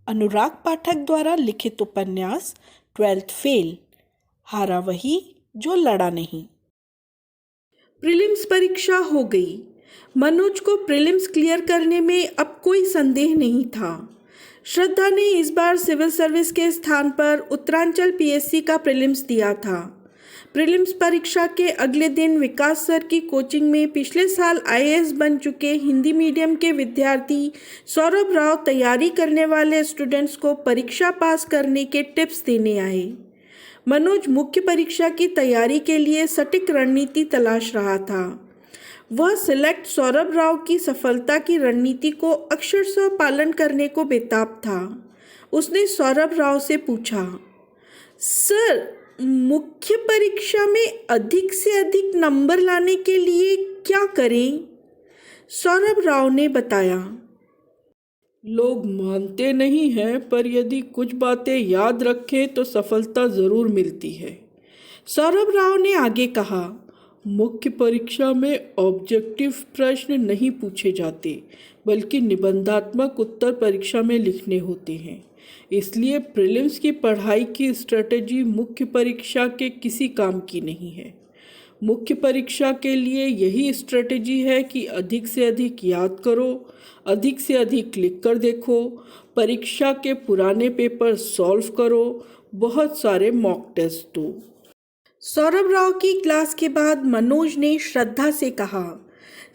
अनुराग पाठक द्वारा लिखित उपन्यास 12th फेल। हारा वही जो लड़ा नहीं। प्रीलिम्स परीक्षा हो गई। मनोज को प्रीलिम्स क्लियर करने में अब कोई संदेह नहीं था। श्रद्धा ने इस बार सिविल सर्विस के स्थान पर उत्तरांचल पीएससी का प्रीलिम्स दिया था। प्रीलिम्स परीक्षा के अगले दिन विकास सर की कोचिंग में पिछले साल आईएएस बन चुके हिंदी मीडियम के विद्यार्थी सौरभ राव तैयारी करने वाले स्टूडेंट्स को परीक्षा पास करने के टिप्स देने आए। मनोज मुख्य परीक्षा की तैयारी के लिए सटीक रणनीति तलाश रहा था। वह सिलेक्ट सौरभ राव की सफलता की रणनीति को अक्षरशः पालन करने को बेताब था। उसने सौरभ राव से पूछा, सर, मुख्य परीक्षा में अधिक से अधिक नंबर लाने के लिए क्या करें? सौरभ राव ने बताया, लोग मानते नहीं हैं, पर यदि कुछ बातें याद रखें तो सफलता ज़रूर मिलती है। सौरभ राव ने आगे कहा, मुख्य परीक्षा में ऑब्जेक्टिव प्रश्न नहीं पूछे जाते, बल्कि निबंधात्मक उत्तर परीक्षा में लिखने होते हैं। इसलिए प्रीलिम्स की पढ़ाई की स्ट्रेटजी मुख्य परीक्षा के किसी काम की नहीं है। मुख्य परीक्षा के लिए यही स्ट्रेटजी है कि अधिक से अधिक याद करो, अधिक से अधिक लिख कर देखो, परीक्षा के पुराने पेपर सॉल्व करो, बहुत सारे मॉक टेस्ट दो। सौरभ राव की क्लास के बाद मनोज ने श्रद्धा से कहा,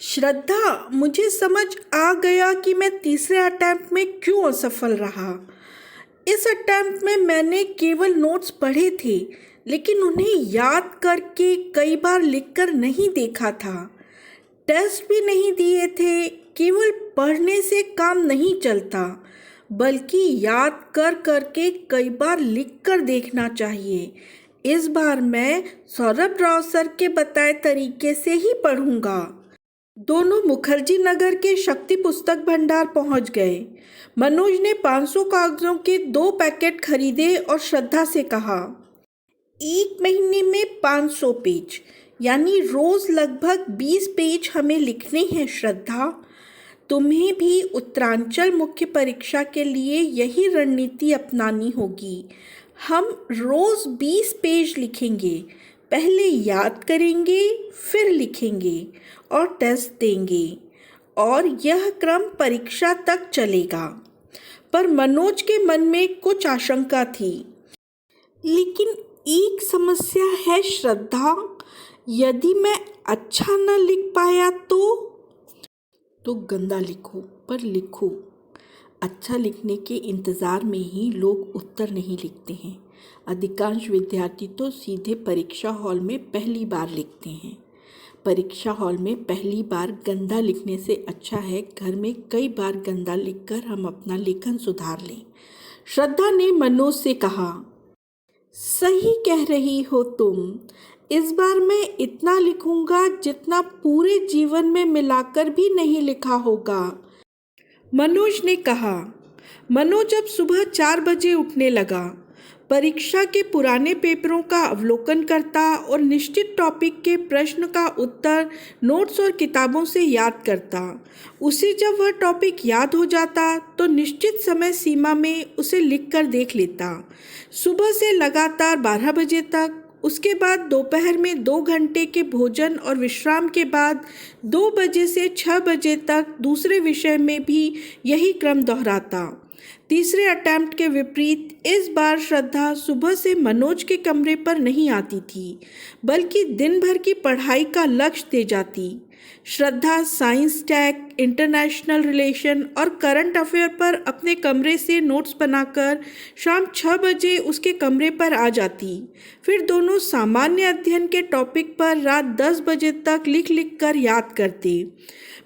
श्रद्धा, मुझे समझ आ गया कि मैं तीसरे अटेम्प्ट में क्यों असफल रहा। इस अटेम्प्ट में मैंने केवल नोट्स पढ़े थे, लेकिन उन्हें याद करके कई बार लिखकर नहीं देखा था। टेस्ट भी नहीं दिए थे। केवल पढ़ने से काम नहीं चलता, बल्कि याद कर करके कई बार लिखकर देखना चाहिए। इस बार मैं सौरभ राव सर के बताए तरीके से ही पढ़ूंगा। दोनों मुखर्जी नगर के शक्ति पुस्तक भंडार पहुंच गए। मनोज ने 500 कागजों के 2 पैकेट खरीदे और श्रद्धा से कहा, 1 महीने में 500 पेज, यानी रोज लगभग 20 पेज हमें लिखने हैं। श्रद्धा, तुम्हें भी उत्तरांचल मुख्य परीक्षा के लिए यही रणनीति अपनानी होगी। हम रोज 20 पेज लिखेंगे, पहले याद करेंगे, फिर लिखेंगे और टेस्ट देंगे, और यह क्रम परीक्षा तक चलेगा। पर मनोज के मन में कुछ आशंका थी। लेकिन एक समस्या है श्रद्धा, यदि मैं अच्छा न लिख पाया तो गंदा लिखो, पर लिखो। अच्छा लिखने के इंतज़ार में ही लोग उत्तर नहीं लिखते हैं। अधिकांश विद्यार्थी तो सीधे परीक्षा हॉल में पहली बार लिखते हैं। परीक्षा हॉल में पहली बार गंदा लिखने से अच्छा है घर में कई बार गंदा लिखकर हम अपना लेखन सुधार लें। श्रद्धा ने मनोज से कहा, सही कह रही हो तुम। इस बार मैं इतना लिखूंगा जितना पूरे जीवन में मिलाकर भी नहीं लिखा होगा। मनोज ने कहा। मनोज अब सुबह 4 बजे उठने लगा। परीक्षा के पुराने पेपरों का अवलोकन करता और निश्चित टॉपिक के प्रश्न का उत्तर नोट्स और किताबों से याद करता। उसे जब वह टॉपिक याद हो जाता तो निश्चित समय सीमा में उसे लिखकर देख लेता। सुबह से लगातार 12 बजे तक, उसके बाद दोपहर में 2 घंटे के भोजन और विश्राम के बाद 2 बजे से 6 बजे तक दूसरे विषय में भी यही क्रम दोहराता। तीसरे अटेम्प्ट के विपरीत इस बार श्रद्धा सुबह से मनोज के कमरे पर नहीं आती थी, बल्कि दिन भर की पढ़ाई का लक्ष्य दे जाती। श्रद्धा साइंस टैग, इंटरनेशनल रिलेशन और करंट अफेयर पर अपने कमरे से नोट्स बनाकर शाम 6 बजे उसके कमरे पर आ जाती। फिर दोनों सामान्य अध्ययन के टॉपिक पर रात 10 बजे तक लिख कर याद करते।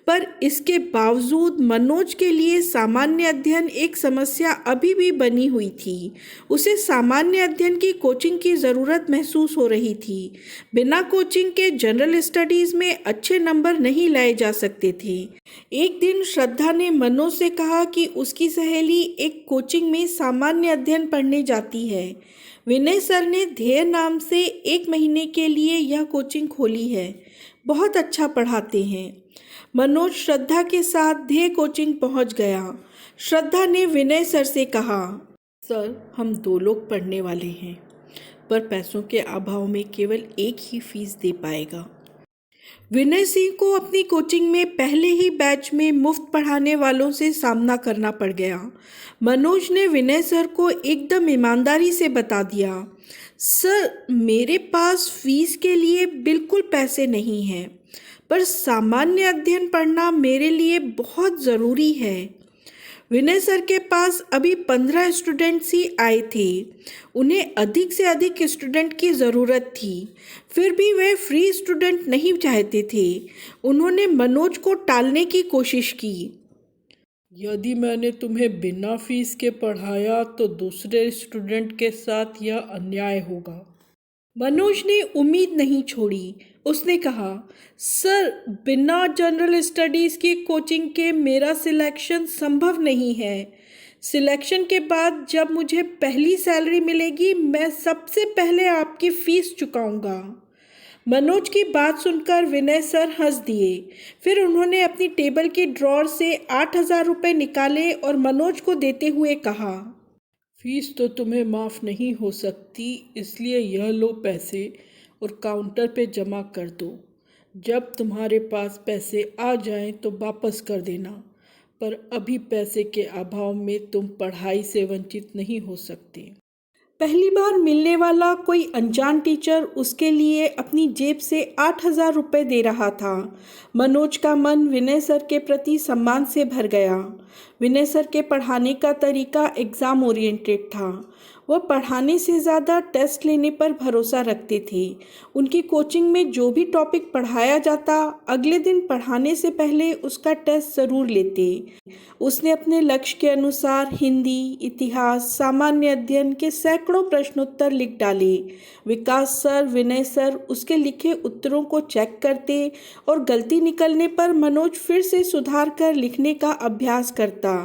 पर इसके बावजूद मनोज के लिए सामान्य अध्ययन एक समस्या अभी भी बनी हुई थी। उसे सामान्य अध्ययन की कोचिंग की ज़रूरत महसूस हो रही थी। बिना कोचिंग के जनरल स्टडीज़ में अच्छे नंबर नहीं लाए जा सकते थे। एक दिन श्रद्धा ने मनोज से कहा कि उसकी सहेली एक कोचिंग में सामान्य अध्ययन पढ़ने जाती है। विनय सर ने ध्येय नाम से 1 महीने के लिए यह कोचिंग खोली है। बहुत अच्छा पढ़ाते हैं। मनोज श्रद्धा के साथ ध्येय कोचिंग पहुंच गया। श्रद्धा ने विनय सर से कहा। सर, हम 2 लोग पढ़ने वाले हैं, पर पैसों के अभाव में केवल एक ही फीस दे पाएगा। विनय सिंह को अपनी कोचिंग में पहले ही बैच में मुफ्त पढ़ाने वालों से सामना करना पड़ गया। मनोज ने विनय सर को एकदम ईमानदारी से बता दिया, सर मेरे पास फीस के लिए बिल्कुल पैसे नहीं हैं, पर सामान्य अध्ययन पढ़ना मेरे लिए बहुत ज़रूरी है। विनय सर के पास अभी 15 स्टूडेंट्स ही आए थे। उन्हें अधिक से अधिक स्टूडेंट की ज़रूरत थी, फिर भी वे फ्री स्टूडेंट नहीं चाहते थे। उन्होंने मनोज को टालने की कोशिश की। यदि मैंने तुम्हें बिना फीस के पढ़ाया तो दूसरे स्टूडेंट के साथ यह अन्याय होगा। मनोज ने उम्मीद नहीं छोड़ी। उसने कहा, सर बिना जनरल स्टडीज़ की कोचिंग के मेरा सिलेक्शन संभव नहीं है। सिलेक्शन के बाद जब मुझे पहली सैलरी मिलेगी मैं सबसे पहले आपकी फ़ीस चुकाऊंगा। मनोज की बात सुनकर विनय सर हंस दिए। फिर उन्होंने अपनी टेबल की ड्रॉर से 8,000 रुपये निकाले और मनोज को देते हुए कहा, फीस तो तुम्हें माफ़ नहीं हो सकती, इसलिए यह लो पैसे और काउंटर पे जमा कर दो। जब तुम्हारे पास पैसे आ जाएं तो वापस कर देना, पर अभी पैसे के अभाव में तुम पढ़ाई से वंचित नहीं हो सकते। पहली बार मिलने वाला कोई अनजान टीचर उसके लिए अपनी जेब से 8,000 रुपये दे रहा था। मनोज का मन विनय सर के प्रति सम्मान से भर गया। विनय सर के पढ़ाने का तरीका एग्ज़ाम ओरिएंटेड था। वह पढ़ाने से ज़्यादा टेस्ट लेने पर भरोसा रखते थे। उनकी कोचिंग में जो भी टॉपिक पढ़ाया जाता, अगले दिन पढ़ाने से पहले उसका टेस्ट ज़रूर लेते। उसने अपने लक्ष्य के अनुसार हिंदी, इतिहास, सामान्य अध्ययन के सैकड़ों प्रश्नोत्तर लिख डाले। विकास सर, विनय सर उसके लिखे उत्तरों को चेक करते और गलती निकलने पर मनोज फिर से सुधार कर लिखने का अभ्यास करता।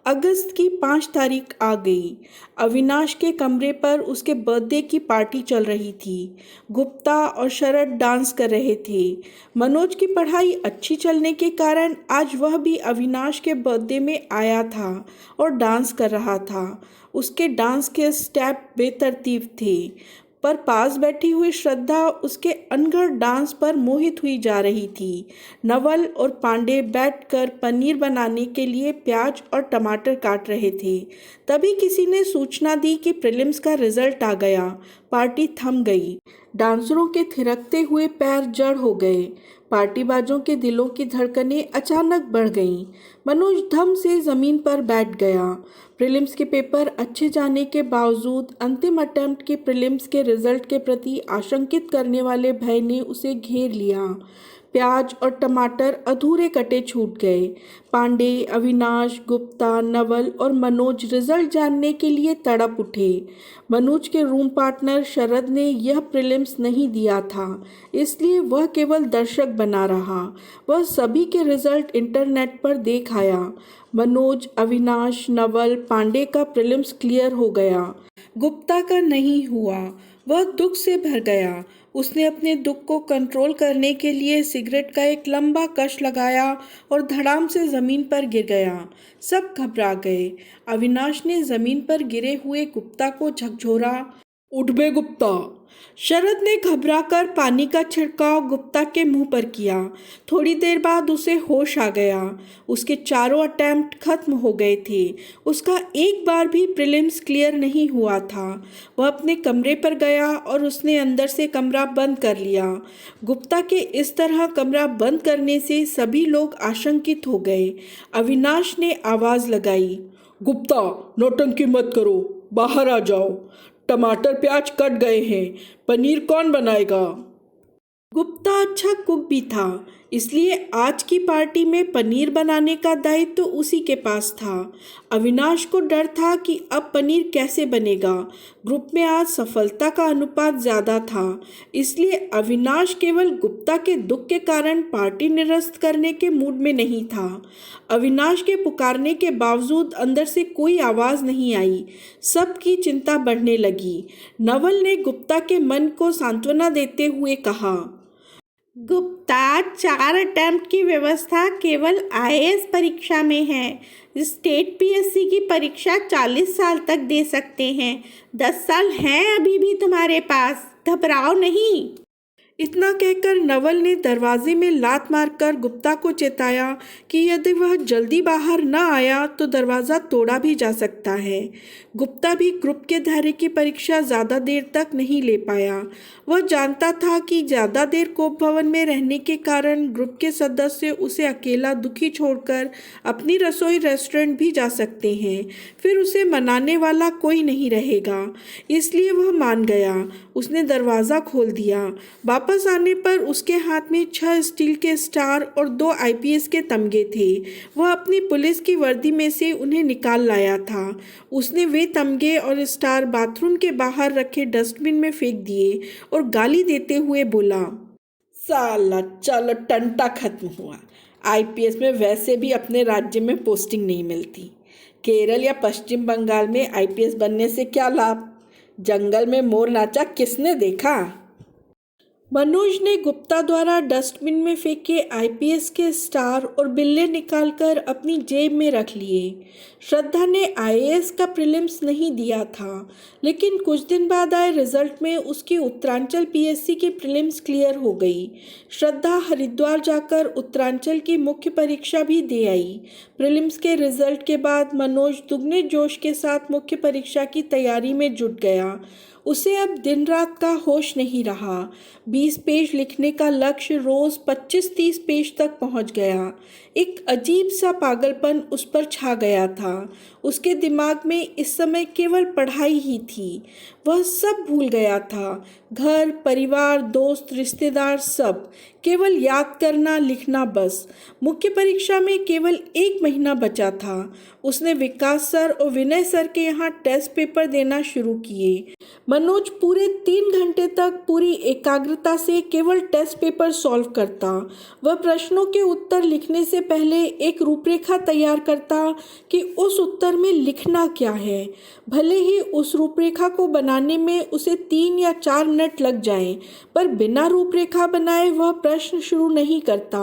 अगस्त की 5 तारीख आ गई। अविनाश के कमरे पर उसके बर्थडे की पार्टी चल रही थी। गुप्ता और शरद डांस कर रहे थे। मनोज की पढ़ाई अच्छी चलने के कारण आज वह भी अविनाश के बर्थडे में आया था और डांस कर रहा था। उसके डांस के स्टेप बेतरतीब थे, पर पास बैठी हुई श्रद्धा उसके अनगढ़ डांस पर मोहित हुई जा रही थी। नवल और पांडे बैठकर पनीर बनाने के लिए प्याज और टमाटर काट रहे थे। तभी किसी ने सूचना दी कि प्रीलिम्स का रिजल्ट आ गया। पार्टी थम गई। डांसरों के थिरकते हुए पैर जड़ हो गए। पार्टीबाजों के दिलों की धड़कनें अचानक बढ़ गईं। मनोज धम से ज़मीन पर बैठ गया। प्रीलिम्स के पेपर अच्छे जाने के बावजूद अंतिम अटेम्प्ट के प्रीलिम्स के रिजल्ट के प्रति आशंकित करने वाले भय ने उसे घेर लिया। प्याज और टमाटर अधूरे कटे छूट गए। पांडे, अविनाश, गुप्ता, नवल और मनोज रिजल्ट जानने के लिए तड़प उठे। मनोज के रूम पार्टनर शरद ने यह प्रीलिम्स नहीं दिया था, इसलिए वह केवल दर्शक बना रहा। वह सभी के रिजल्ट इंटरनेट पर देख आया। मनोज, अविनाश, नवल, पांडे का प्रीलिम्स क्लियर हो गया। गुप्ता का नहीं हुआ। वह दुख से भर गया। उसने अपने दुख को कंट्रोल करने के लिए सिगरेट का एक लंबा कश लगाया और धड़ाम से ज़मीन पर गिर गया। सब घबरा गए। अविनाश ने ज़मीन पर गिरे हुए गुप्ता को झकझोरा। उठ बे गुप्ता! शरद ने घबराकर पानी का छिड़काव गुप्ता के मुंह पर किया। थोड़ी देर बाद उसे होश आ गया। उसके चारों अटेम्प्ट खत्म हो गए थे। उसका एक बार भी प्रीलिम्स क्लियर नहीं हुआ था। वह अपने कमरे पर गया और उसने अंदर से कमरा बंद कर लिया। गुप्ता के इस तरह कमरा बंद करने से सभी लोग आशंकित हो गए। अविनाश ने आवाज़ लगाई, गुप्ता, नौटंकी मत करो, बाहर आ जाओ। टमाटर प्याज कट गए हैं, पनीर कौन बनाएगा? गुप्ता अच्छा कुक भी था, इसलिए आज की पार्टी में पनीर बनाने का दायित्व तो उसी के पास था। अविनाश को डर था कि अब पनीर कैसे बनेगा। ग्रुप में आज सफलता का अनुपात ज़्यादा था, इसलिए अविनाश केवल गुप्ता के दुख के कारण पार्टी निरस्त करने के मूड में नहीं था। अविनाश के पुकारने के बावजूद अंदर से कोई आवाज़ नहीं आई। सबकी चिंता बढ़ने लगी। नवल ने गुप्ता के मन को सांत्वना देते हुए कहा, गुप्ता, 4 अटेम्प्ट की व्यवस्था केवल आईएएस परीक्षा में है। स्टेट पीएससी की परीक्षा 40 साल तक दे सकते हैं। 10 साल हैं अभी भी तुम्हारे पास, घबराओ नहीं। इतना कहकर नवल ने दरवाजे में लात मारकर गुप्ता को चेताया कि यदि वह जल्दी बाहर न आया तो दरवाज़ा तोड़ा भी जा सकता है। गुप्ता भी ग्रुप के धैर्य की परीक्षा ज़्यादा देर तक नहीं ले पाया। वह जानता था कि ज़्यादा देर कोप भवन में रहने के कारण ग्रुप के सदस्य उसे अकेला दुखी छोड़कर अपनी रसोई रेस्टोरेंट भी जा सकते हैं, फिर उसे मनाने वाला कोई नहीं रहेगा। इसलिए वह मान गया। उसने दरवाज़ा खोल दिया। वापस आने पर उसके हाथ में 6 स्टील के स्टार और 2 आईपीएस के तमगे थे। वह अपनी पुलिस की वर्दी में से उन्हें निकाल लाया था। उसने वे तमगे और स्टार बाथरूम के बाहर रखे डस्टबिन में फेंक दिए और गाली देते हुए बोला, साला चलो टंटा खत्म हुआ। आईपीएस में वैसे भी अपने राज्य में पोस्टिंग नहीं मिलती। केरल या पश्चिम बंगाल में आईपीएस बनने से क्या लाभ? जंगल में मोर नाचा किसने देखा? मनोज ने गुप्ता द्वारा डस्टबिन में फेंके आईपीएस के स्टार और बिल्ले निकालकर अपनी जेब में रख लिए। श्रद्धा ने आईएएस का प्रीलिम्स नहीं दिया था, लेकिन कुछ दिन बाद आए रिजल्ट में उसकी उत्तरांचल पीएससी की प्रीलिम्स क्लियर हो गई। श्रद्धा हरिद्वार जाकर उत्तरांचल की मुख्य परीक्षा भी दे आई। प्रीलिम्स के रिजल्ट के बाद मनोज दुगने जोश के साथ मुख्य परीक्षा की तैयारी में जुट गया। उसे अब दिन रात का होश नहीं रहा। 20 पेज लिखने का लक्ष्य रोज 25-30 पेज तक पहुंच गया। एक अजीब सा पागलपन उस पर छा गया था। उसके दिमाग में इस समय केवल पढ़ाई ही थी। वह सब भूल गया था, घर, परिवार, दोस्त, रिश्तेदार, सब। केवल याद करना, लिखना बस। मुख्य परीक्षा में केवल 1 महीना बचा था। उसने विकास सर और विनय सर के यहाँ टेस्ट पेपर देना शुरू किए। मनोज पूरे 3 घंटे तक पूरी एकाग्रता से केवल टेस्ट पेपर सॉल्व करता। वह प्रश्नों के उत्तर लिखने से पहले एक रूपरेखा तैयार करता कि उस उत्तर में लिखना क्या है। भले ही उस रूपरेखा को बनाने में उसे 3 या 4 मिनट लग जाएं, पर बिना रूपरेखा बनाए वह प्रश्न शुरू नहीं करता।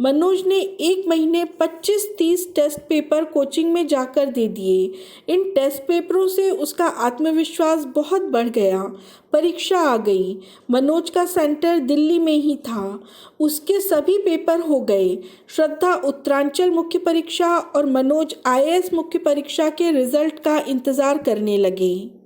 मनोज ने 1 महीने 25-30 टेस्ट पेपर कोचिंग में जाकर दे दिए। इन टेस्ट पेपरों से उसका आत्मविश्वास बहुत बढ़ गया। परीक्षा आ गई। मनोज का सेंटर दिल्ली में ही था। उसके सभी पेपर हो गए। श्रद्धा उत्तरांचल मुख्य परीक्षा और मनोज आईएएस मुख्य परीक्षा के रिजल्ट का इंतजार करने लगे।